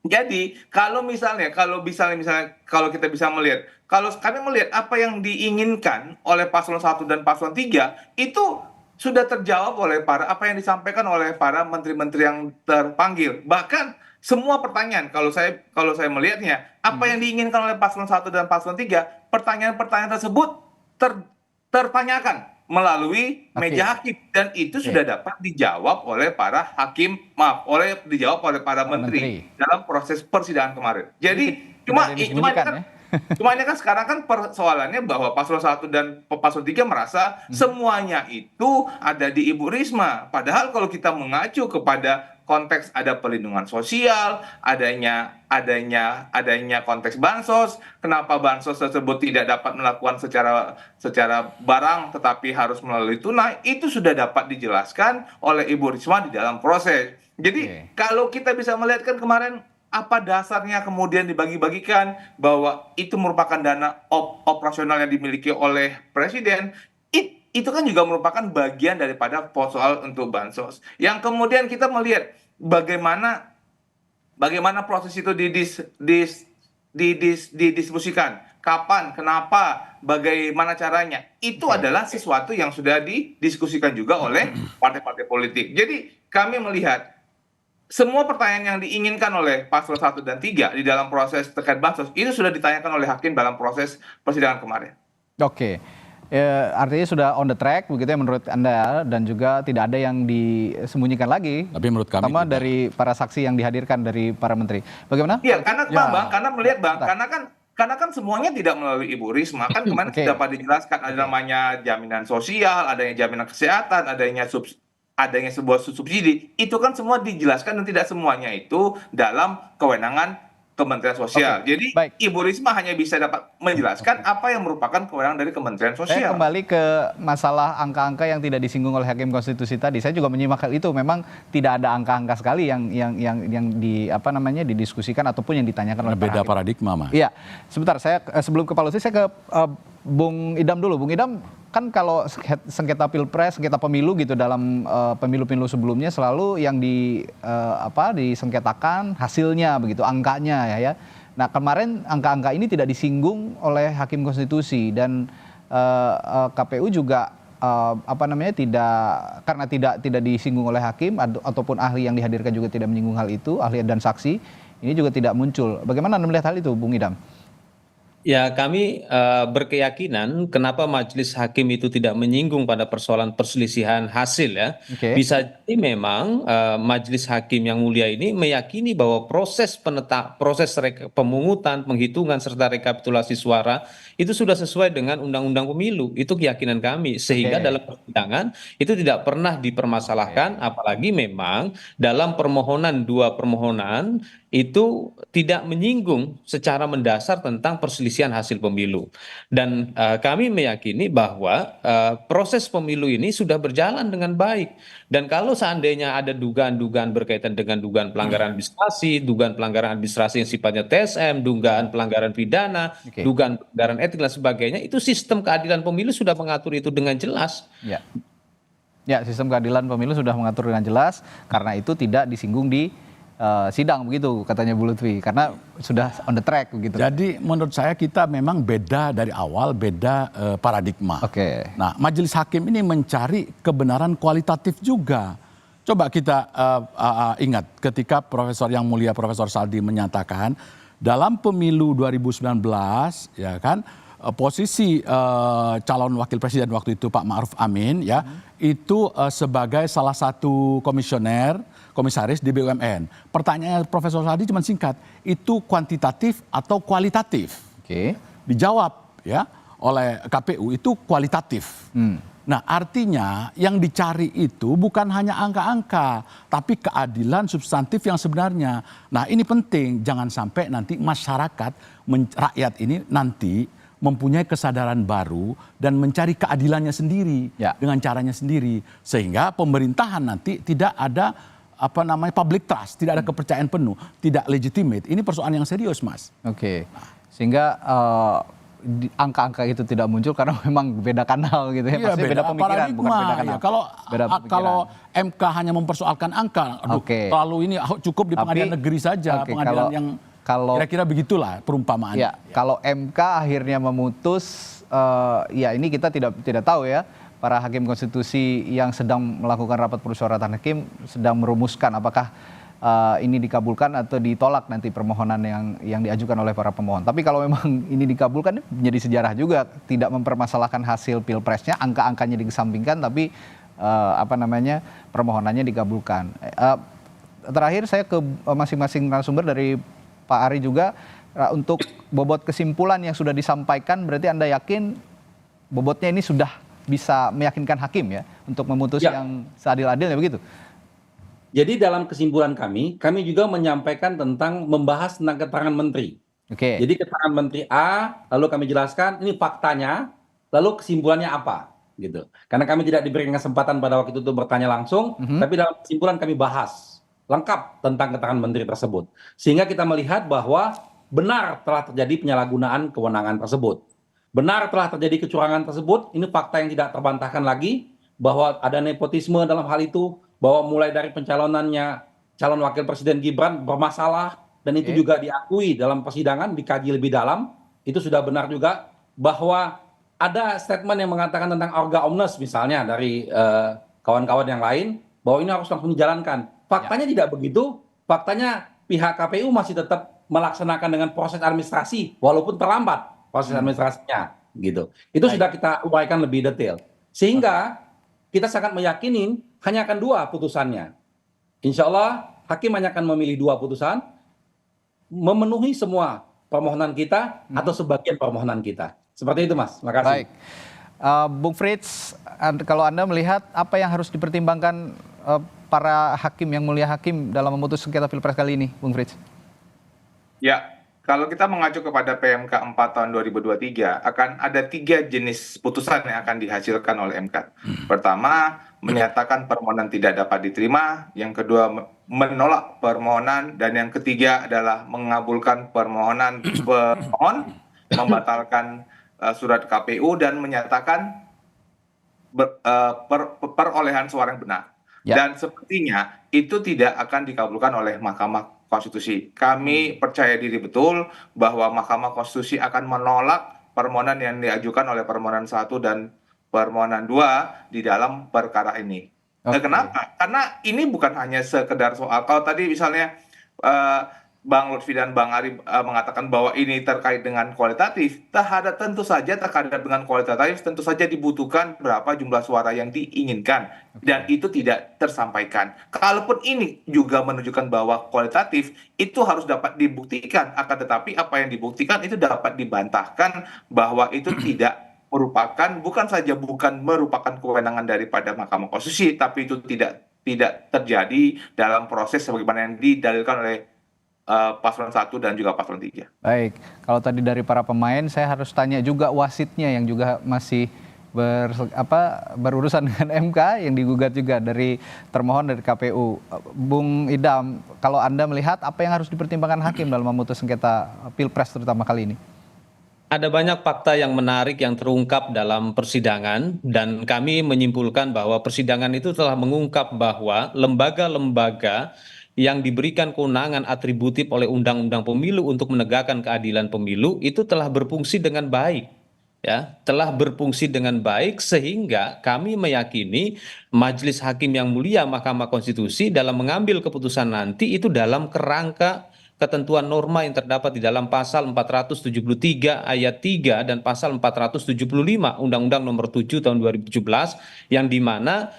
Jadi kalau kita bisa melihat, kalau kami melihat apa yang diinginkan oleh paslon 1 dan paslon 3 itu sudah terjawab oleh apa yang disampaikan oleh para menteri-menteri yang terpanggil. Bahkan semua pertanyaan kalau saya melihatnya, apa yang diinginkan oleh paslon 1 dan paslon 3, pertanyaan-pertanyaan tersebut tertanyakan melalui meja hakim, dan itu sudah dapat dijawab oleh para dijawab oleh para menteri dalam proses persidangan kemarin. Jadi cuma ini kan sekarang kan persoalannya bahwa paslon 1 dan paslon 3 merasa semuanya itu ada di Ibu Risma. Padahal kalau kita mengacu kepada konteks ada perlindungan sosial, adanya konteks bansos, kenapa bansos tersebut tidak dapat melakukan secara barang tetapi harus melalui tunai, itu sudah dapat dijelaskan oleh Ibu Risma di dalam proses. Jadi kalau kita bisa melihat kan kemarin apa dasarnya kemudian dibagi-bagikan bahwa itu merupakan dana operasional yang dimiliki oleh presiden, itu kan juga merupakan bagian daripada soal untuk bansos. Yang kemudian kita melihat bagaimana proses itu didiskusikan, kapan, kenapa, bagaimana caranya. Itu adalah sesuatu yang sudah didiskusikan juga oleh partai-partai politik. Jadi kami melihat semua pertanyaan yang diinginkan oleh paslon 1 dan 3 di dalam proses terkait bansos itu sudah ditanyakan oleh hakim dalam proses persidangan kemarin. Oke. Artinya sudah on the track begitu ya menurut Anda, dan juga tidak ada yang disembunyikan lagi. Tapi menurut kami sama dari para saksi yang dihadirkan dari para menteri. Bagaimana? Iya, karena karena kan semuanya tidak melalui Ibu Risma. Kan kemarin dapat dijelaskan ada namanya jaminan sosial, adanya jaminan kesehatan, adanya sebuah subsidi. Itu kan semua dijelaskan dan tidak semuanya itu dalam kewenangan Kementerian Sosial. Jadi Ibu Risma hanya bisa dapat menjelaskan apa yang merupakan kewenangan dari Kementerian Sosial. Saya kembali ke masalah angka-angka yang tidak disinggung oleh Hakim Konstitusi tadi. Saya juga menyimak hal itu. Memang tidak ada angka-angka sekali yang didiskusikan ataupun yang ditanyakan oleh beda paradigma, Mas. Iya. Sebentar, saya sebelum ke Pak Lutfi, saya ke Bung Idam dulu. Bung Idam, kan kalau sengketa pilpres, sengketa pemilu gitu dalam pemilu-pemilu sebelumnya selalu yang disengketakan hasilnya begitu, angkanya ya. Nah, kemarin angka-angka ini tidak disinggung oleh Hakim Konstitusi dan KPU juga karena tidak disinggung oleh hakim ataupun ahli yang dihadirkan juga tidak menyinggung hal itu, ahli dan saksi ini juga tidak muncul. Bagaimana Anda melihat hal itu, Bung Idam? Ya, kami berkeyakinan kenapa majelis hakim itu tidak menyinggung pada persoalan perselisihan hasil ya. Oke. Bisa jadi memang majelis hakim yang mulia ini meyakini bahwa proses pemungutan, penghitungan serta rekapitulasi suara itu sudah sesuai dengan undang-undang pemilu. Itu keyakinan kami. Sehingga Oke. dalam persidangan itu tidak pernah dipermasalahkan, apalagi memang dalam dua permohonan itu tidak menyinggung secara mendasar tentang perselisihan hasil pemilu. Dan kami meyakini bahwa proses pemilu ini sudah berjalan dengan baik. Dan kalau seandainya ada dugaan-dugaan berkaitan dengan dugaan pelanggaran administrasi yang sifatnya TSM, dugaan pelanggaran pidana, Oke. dugaan pelanggaran etik dan sebagainya, itu sistem keadilan pemilu sudah mengatur itu dengan jelas. Ya. Ya, sistem keadilan pemilu sudah mengatur dengan jelas, karena itu tidak disinggung di sidang begitu katanya Bu Lutfi, karena sudah on the track begitu. Jadi menurut saya kita memang beda dari awal, beda paradigma. Oke. Nah, majelis hakim ini mencari kebenaran kualitatif juga. Coba kita ingat ketika Profesor yang mulia Profesor Saldi menyatakan dalam pemilu 2019 ya kan posisi calon wakil presiden waktu itu Pak Ma'ruf Amin ya itu sebagai salah satu komisaris di BUMN. Pertanyaannya Profesor Saldi cuma singkat, itu kuantitatif atau kualitatif? Oke. Dijawab ya oleh KPU itu kualitatif. Nah, artinya yang dicari itu bukan hanya angka-angka, tapi keadilan substantif yang sebenarnya. Nah, ini penting, jangan sampai nanti masyarakat, rakyat ini nanti mempunyai kesadaran baru dan mencari keadilannya sendiri dengan caranya sendiri, sehingga pemerintahan nanti tidak ada public trust, tidak ada kepercayaan penuh, tidak legitimate. Ini persoalan yang serius, Mas. Oke. Sehingga angka-angka itu tidak muncul karena memang beda kanal gitu ya. Iya, Maksudnya beda pemikiran, bukan beda kanal. Ya, kalau MK hanya mempersoalkan angka, terlalu ini cukup di pengadilan negeri saja, pengadilan yang kira-kira begitulah perumpamaannya. Ya, kalau MK akhirnya memutus, ya ini kita tidak tahu ya. Para hakim konstitusi yang sedang melakukan rapat permusyawaratan hakim sedang merumuskan apakah ini dikabulkan atau ditolak nanti permohonan yang diajukan oleh para pemohon. Tapi kalau memang ini dikabulkan, menjadi sejarah juga, tidak mempermasalahkan hasil pilpresnya, angka-angkanya dikesampingkan, tapi permohonannya dikabulkan. Terakhir saya ke masing-masing narasumber, dari Pak Ari juga, untuk bobot kesimpulan yang sudah disampaikan, berarti Anda yakin bobotnya ini sudah bisa meyakinkan hakim ya untuk memutus yang seadil-adilnya begitu? Jadi dalam kesimpulan kami juga menyampaikan tentang membahas tentang keterangan menteri. Oke. Jadi keterangan menteri A, lalu kami jelaskan ini faktanya, lalu kesimpulannya apa, gitu. Karena kami tidak diberikan kesempatan pada waktu itu untuk bertanya langsung, tapi dalam kesimpulan kami bahas lengkap tentang keterangan menteri tersebut. Sehingga kita melihat bahwa benar telah terjadi penyalahgunaan kewenangan tersebut. Benar telah terjadi kecurangan tersebut, ini fakta yang tidak terbantahkan lagi, bahwa ada nepotisme dalam hal itu, bahwa mulai dari pencalonannya calon wakil presiden Gibran bermasalah, dan itu juga diakui dalam persidangan, dikaji lebih dalam, itu sudah benar juga, bahwa ada statement yang mengatakan tentang orga omnes misalnya dari kawan-kawan yang lain, bahwa ini harus langsung dijalankan. Faktanya tidak begitu, faktanya pihak KPU masih tetap melaksanakan dengan proses administrasi, walaupun terlambat proses administrasinya, gitu. Itu sudah kita uraikan lebih detail. Sehingga kita sangat meyakini hanya akan dua putusannya. Insya Allah hakim hanya akan memilih dua putusan, memenuhi semua permohonan kita atau sebagian permohonan kita. Seperti itu, Mas. Terima kasih. Baik. Bung Frits, kalau Anda melihat apa yang harus dipertimbangkan para hakim yang mulia hakim dalam memutus sengketa Pilpres kali ini, Bung Frits? Ya, kalau kita mengacu kepada PMK 4 tahun 2023, akan ada 3 jenis putusan yang akan dihasilkan oleh MK. Pertama, menyatakan permohonan tidak dapat diterima. Yang kedua, menolak permohonan. Dan yang ketiga adalah mengabulkan permohonan pemohon, membatalkan surat KPU, dan menyatakan perolehan suara yang benar. Dan sepertinya itu tidak akan dikabulkan oleh Mahkamah Konstitusi. Kami percaya diri betul bahwa Mahkamah Konstitusi akan menolak permohonan yang diajukan oleh permohonan 1 dan permohonan 2 di dalam perkara ini. Kenapa? Karena ini bukan hanya sekedar soal, kalau tadi misalnya Bang Lutfi dan Bang Ari mengatakan bahwa ini terkait dengan kualitatif, tentu saja terkait dengan kualitatif, tentu saja dibutuhkan berapa jumlah suara yang diinginkan, dan itu tidak tersampaikan. Kalaupun ini juga menunjukkan bahwa kualitatif, itu harus dapat dibuktikan, akan tetapi apa yang dibuktikan itu dapat dibantahkan bahwa itu bukan merupakan kewenangan daripada Mahkamah Konstitusi, tapi itu tidak terjadi dalam proses sebagaimana yang didalilkan oleh paslon 1 dan juga paslon 3. Baik, kalau tadi dari para pemain, saya harus tanya juga wasitnya yang juga masih berurusan dengan MK yang digugat juga dari termohon dari KPU. Bung Idam, kalau Anda melihat apa yang harus dipertimbangkan hakim dalam memutus sengketa Pilpres terutama kali ini? Ada banyak fakta yang menarik yang terungkap dalam persidangan, dan kami menyimpulkan bahwa persidangan itu telah mengungkap bahwa lembaga-lembaga yang diberikan kewenangan atributif oleh Undang-Undang Pemilu untuk menegakkan keadilan pemilu itu telah berfungsi dengan baik. Ya, telah berfungsi dengan baik sehingga kami meyakini Majelis Hakim yang Mulia Mahkamah Konstitusi dalam mengambil keputusan nanti itu dalam kerangka ketentuan norma yang terdapat di dalam pasal 473 ayat 3 dan pasal 475 Undang-Undang Nomor 7 tahun 2017 yang dimana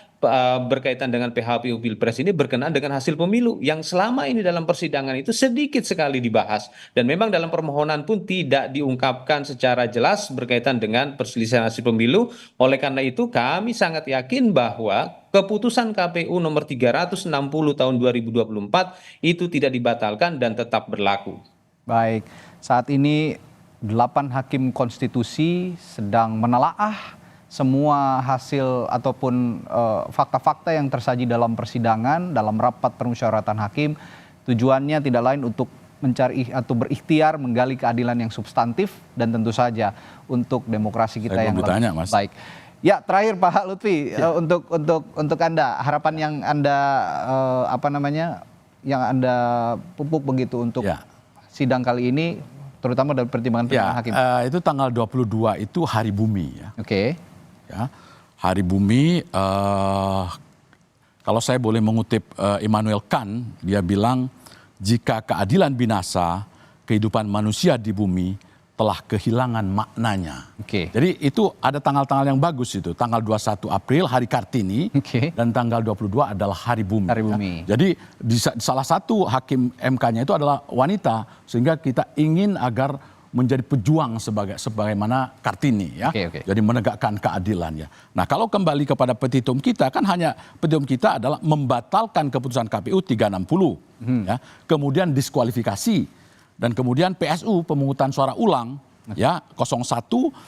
berkaitan dengan PHPU Pilpres ini berkenaan dengan hasil pemilu yang selama ini dalam persidangan itu sedikit sekali dibahas, dan memang dalam permohonan pun tidak diungkapkan secara jelas berkaitan dengan perselisihan hasil pemilu. Oleh karena itu kami sangat yakin bahwa keputusan KPU nomor 360 tahun 2024 itu tidak dibatalkan dan tetap berlaku. Baik, saat ini 8 hakim konstitusi sedang menelaah semua hasil ataupun fakta-fakta yang tersaji dalam persidangan, dalam rapat permusyawaratan hakim. Tujuannya tidak lain untuk mencari atau berikhtiar menggali keadilan yang substantif dan tentu saja untuk demokrasi kita yang lebih baik. Ya, terakhir Pak Lutfi, untuk Anda, harapan yang Anda yang Anda pupuk begitu untuk sidang kali ini, terutama dari pertimbangan hakim. Itu tanggal 22 itu Hari Bumi ya. Oke. Ya, Hari Bumi, kalau saya boleh mengutip Immanuel Kant, dia bilang jika keadilan binasa, kehidupan manusia di bumi telah kehilangan maknanya. Jadi itu ada tanggal-tanggal yang bagus itu. Tanggal 21 April Hari Kartini dan tanggal 22 adalah Hari Bumi. Hari Bumi. Ya. Jadi salah satu hakim MK-nya itu adalah wanita, sehingga kita ingin agar menjadi pejuang sebagaimana Kartini ya. Jadi menegakkan keadilan ya. Nah, kalau kembali kepada petitum kita, kan hanya petitum kita adalah membatalkan keputusan KPU 360 ya. Kemudian diskualifikasi dan kemudian PSU pemungutan suara ulang ya 01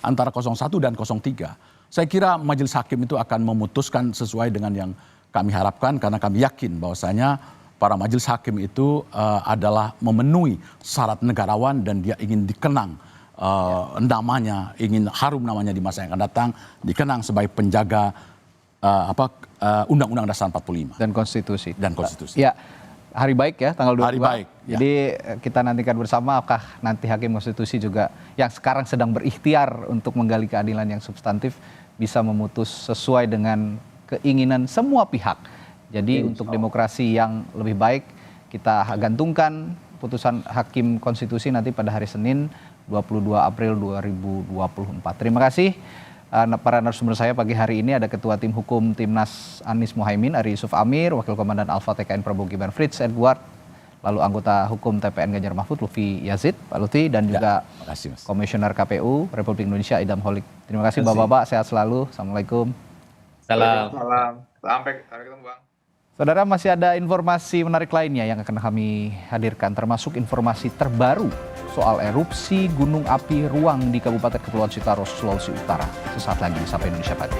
antara 01 dan 03. Saya kira majelis hakim itu akan memutuskan sesuai dengan yang kami harapkan, karena kami yakin bahwasanya para majelis hakim itu adalah memenuhi syarat negarawan dan dia ingin dikenang namanya, ingin harum namanya di masa yang akan datang, dikenang sebagai penjaga Undang-Undang Dasar 45 dan konstitusi. Ya, hari baik ya tanggal 22. Hari baik. Jadi kita nantikan bersama apakah nanti hakim konstitusi juga yang sekarang sedang berikhtiar untuk menggali keadilan yang substantif bisa memutus sesuai dengan keinginan semua pihak. Jadi untuk demokrasi yang lebih baik, kita gantungkan putusan hakim konstitusi nanti pada hari Senin 22 April 2024. Terima kasih para narasumber saya pagi hari ini. Ada Ketua Tim Hukum Timnas Anies Mohaimin, Ari Yusuf Amir, Wakil Komandan Alfa TKN Prabowo Gibran Fritz Edward, lalu anggota Hukum TPN Ganjar Mahfud Lutfi Yazid, Pak Lutfi, dan juga Komisioner KPU Republik Indonesia Idam Holik. Terima kasih Bapak-Bapak, sehat selalu. Assalamualaikum. Salam. Sampai ketemu Bang. Saudara, masih ada informasi menarik lainnya yang akan kami hadirkan, termasuk informasi terbaru soal erupsi Gunung Api Ruang di Kabupaten Kepulauan Sitaro, Sulawesi Utara. Sesaat lagi di Sapa Indonesia Pagi.